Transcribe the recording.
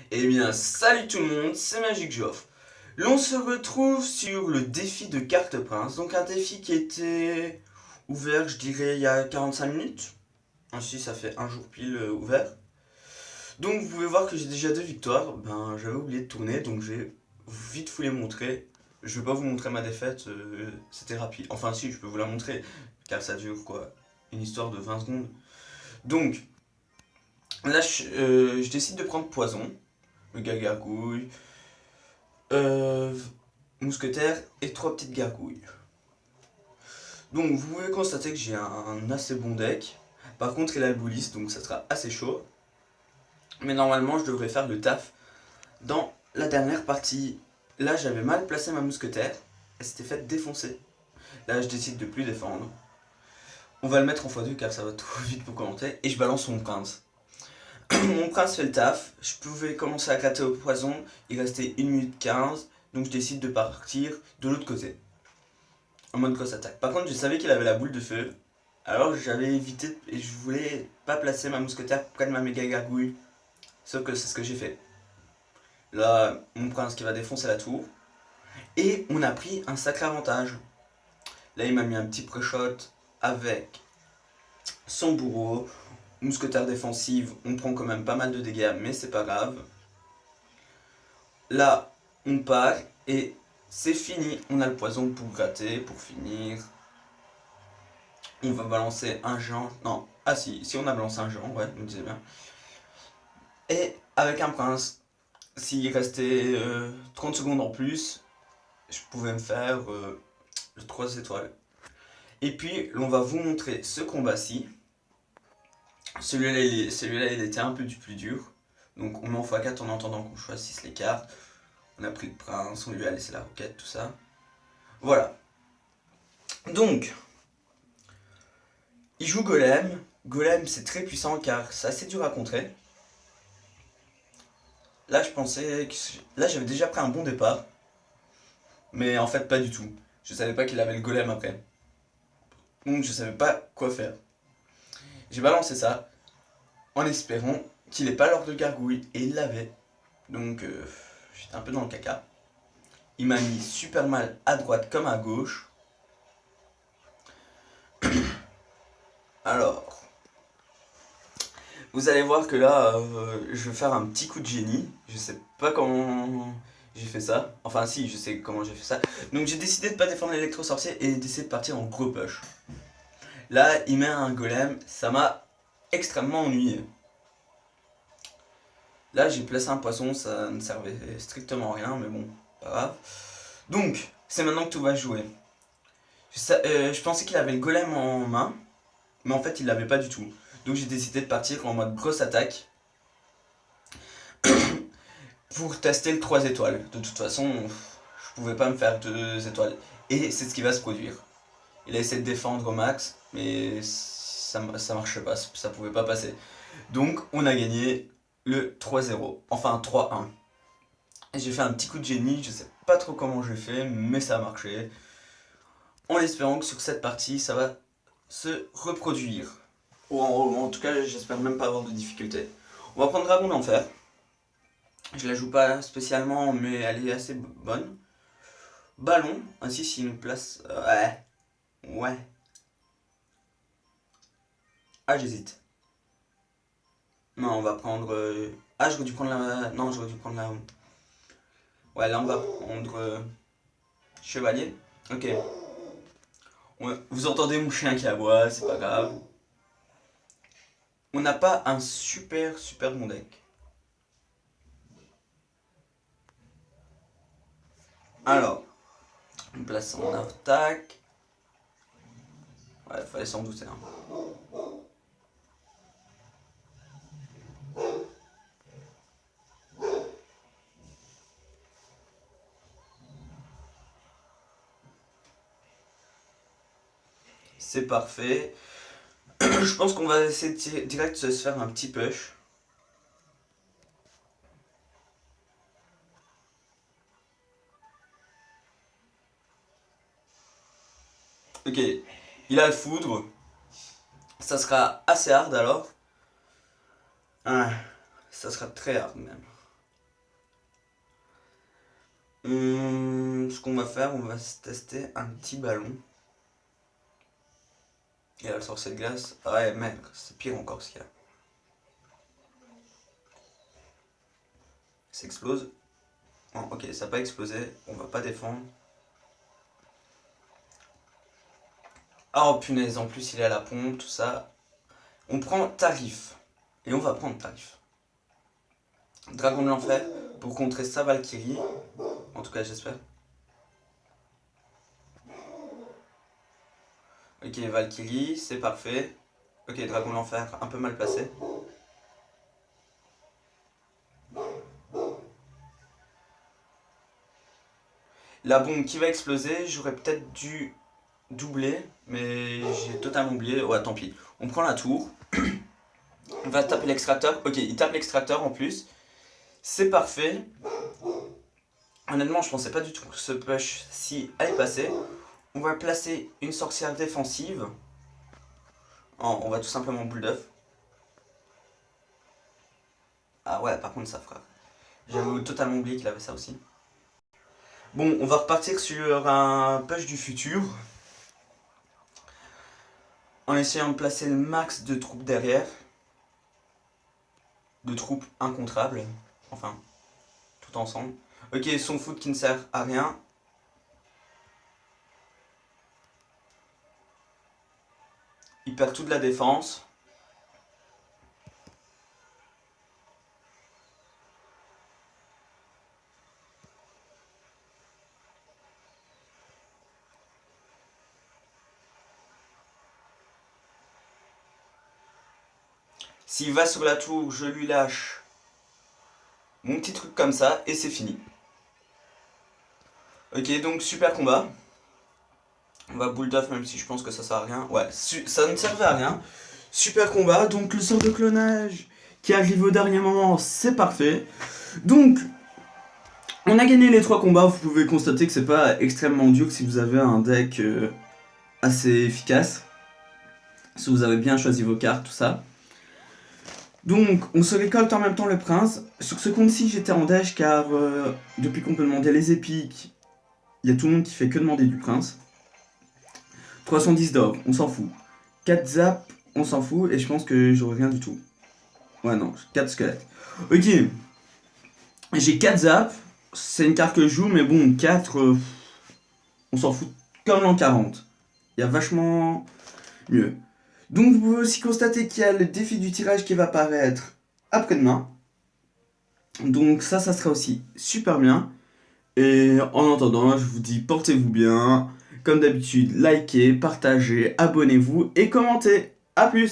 Eh bien, salut tout le monde, c'est Magic Geoff. L'on se retrouve sur le défi de Carte Prince, donc un défi qui était ouvert, je dirais, il y a 45 minutes. Ainsi, ça fait un jour pile ouvert. Donc, vous pouvez voir que j'ai déjà 2 victoires. Ben, j'avais oublié de tourner, donc j'ai vite vous les montrer. Je vais pas vous montrer ma défaite, c'était rapide. Enfin, si, je peux vous la montrer, car ça dure quoi, une histoire de 20 secondes. Donc, là, je décide de prendre poison, le gars gargouille. Euh, Mousquetaire et 3 petites gargouilles. Donc vous pouvez constater que j'ai un assez bon deck. Par contre il a le bullis donc ça sera assez chaud. Mais normalement je devrais faire le taf dans la dernière partie. Là j'avais mal placé ma mousquetaire. Elle s'était faite défoncer. Là je décide de plus défendre. On va le mettre en x2 car ça va trop vite pour commenter. Et je balance mon prince. Mon prince fait le taf. Je pouvais commencer à gratter au poison. Il restait 1 minute 15. Donc je décide de partir de l'autre côté. En mode grosse attaque. Par contre, je savais qu'il avait la boule de feu. Alors j'avais évité et je voulais pas placer ma mousquetaire près de ma méga gargouille. Sauf que c'est ce que j'ai fait. Là, mon prince qui va défoncer la tour. Et on a pris un sacré avantage. Là, il m'a mis un petit pré-shot avec son bourreau. Mousquetaire défensive, on prend quand même pas mal de dégâts, mais c'est pas grave. Là, on part et c'est fini. On a le poison pour gratter, pour finir. On va balancer un Jean. Non, ah si on a balancé un Jean, ouais, je me disais bien. Et avec un prince, s'il restait 30 secondes en plus, je pouvais me faire le 3 étoiles. Et puis, on va vous montrer ce combat-ci. Celui-là, il était un peu du plus dur. Donc, on met en x4 en attendant qu'on choisisse les cartes. On a pris le prince, on lui a laissé la roquette, tout ça. Voilà. Donc, il joue Golem. Golem, c'est très puissant car c'est assez dur à contrer. Là, je pensais que... Là, j'avais déjà pris un bon départ. Mais en fait, pas du tout. Je savais pas qu'il avait le golem après. Donc, je savais pas quoi faire. J'ai balancé ça en espérant qu'il ait pas l'ordre de gargouille. Et il l'avait. Donc, j'étais un peu dans le caca. Il m'a mis super mal à droite comme à gauche. Alors, vous allez voir que là, je vais faire un petit coup de génie. Je sais pas comment j'ai fait ça. Enfin, si, je sais comment j'ai fait ça. Donc, j'ai décidé de pas défendre l'électro-sorcier et d'essayer de partir en gros push. Là, il met un golem, ça m'a extrêmement ennuyé. Là, j'ai placé un poisson, ça ne servait strictement à rien, mais bon, pas grave. Donc, c'est maintenant que tout va jouer. Je pensais qu'il avait le golem en main, mais en fait, il l'avait pas du tout. Donc, j'ai décidé de partir en mode grosse attaque pour tester le 3 étoiles. De toute façon, je pouvais pas me faire 2 étoiles. Et c'est ce qui va se produire. Il a essayé de défendre au max, mais ça marchait pas, ça pouvait pas passer. Donc, on a gagné le 3-0, enfin 3-1. J'ai fait un petit coup de génie, je sais pas trop comment j'ai fait, mais ça a marché. En espérant que sur cette partie, ça va se reproduire. Ou en tout cas, j'espère même pas avoir de difficultés. On va prendre Dragon d'Enfer. Je la joue pas spécialement, mais elle est assez bonne. Ballon, ainsi s'il nous place... ouais. Ah, j'hésite. Non, on va prendre... Ah, j'aurais dû prendre la... Non, j'aurais dû prendre la... Ouais, là on va prendre... Chevalier. Ok. Ouais, vous entendez mon chien qui aboie, c'est pas grave. On n'a pas un super bon deck. Alors, on place en attaque. Ouais, fallait s'en douter. Hein. C'est parfait. Je pense qu'on va essayer direct de se faire un petit push. Ok, il a le foudre. Ça sera assez hard alors. Ça sera très hard même. Ce qu'on va faire, on va se tester un petit ballon. Et là, le sorcier de glace. Ah ouais, merde, c'est pire encore ce qu'il y a. Ça explose. Oh, ok, ça n'a pas explosé. On va pas défendre. Oh punaise, en plus il est à la pompe, tout ça. On prend tarif. Et on va prendre tarif. Dragon de l'enfer pour contrer sa Valkyrie. En tout cas, j'espère. Ok, Valkyrie, c'est parfait. Ok, Dragon de l'enfer, un peu mal placé. La bombe qui va exploser, j'aurais peut-être dû doubler, mais j'ai totalement oublié. Ouais, tant pis. On prend la tour. On va taper l'extracteur. Ok, il tape l'extracteur en plus. C'est parfait. Honnêtement, je pensais pas du tout que ce push si allait passer. On va placer une sorcière défensive. Oh, on va tout simplement boule d'œuf. Ah ouais, par contre ça fera. J'avais totalement oublié qu'il avait ça aussi. Bon, on va repartir sur un push du futur. En essayant de placer le max de troupes derrière. De troupes incontrables. Enfin, tout ensemble. Ok, son foot qui ne sert à rien. Il perd toute la défense. S'il va sur la tour, je lui lâche mon petit truc comme ça et c'est fini. Ok, donc super combat. On va boule d'œuf même si je pense que ça sert à rien. Ouais, ça ne servait à rien. Super combat, donc le sort de clonage qui arrive au dernier moment, c'est parfait. Donc, on a gagné les 3 combats, vous pouvez constater que c'est pas extrêmement dur si vous avez un deck assez efficace. Si vous avez bien choisi vos cartes, tout ça. Donc, on se récolte en même temps le prince. Sur ce compte-ci, j'étais en dash car depuis qu'on peut demander les épiques, il y a tout le monde qui fait que demander du prince. 310 d'or, on s'en fout. 4 zap, on s'en fout et je pense que j'aurai rien du tout. Ouais, non, 4 squelettes. Ok, j'ai 4 zap, c'est une carte que je joue, mais bon, 4, on s'en fout comme l'an 40. Il y a vachement mieux. Donc vous pouvez aussi constater qu'il y a le défi du tirage qui va apparaître après-demain. Donc ça sera aussi super bien. Et en attendant, je vous dis portez-vous bien. Comme d'habitude, likez, partagez, abonnez-vous et commentez. A plus!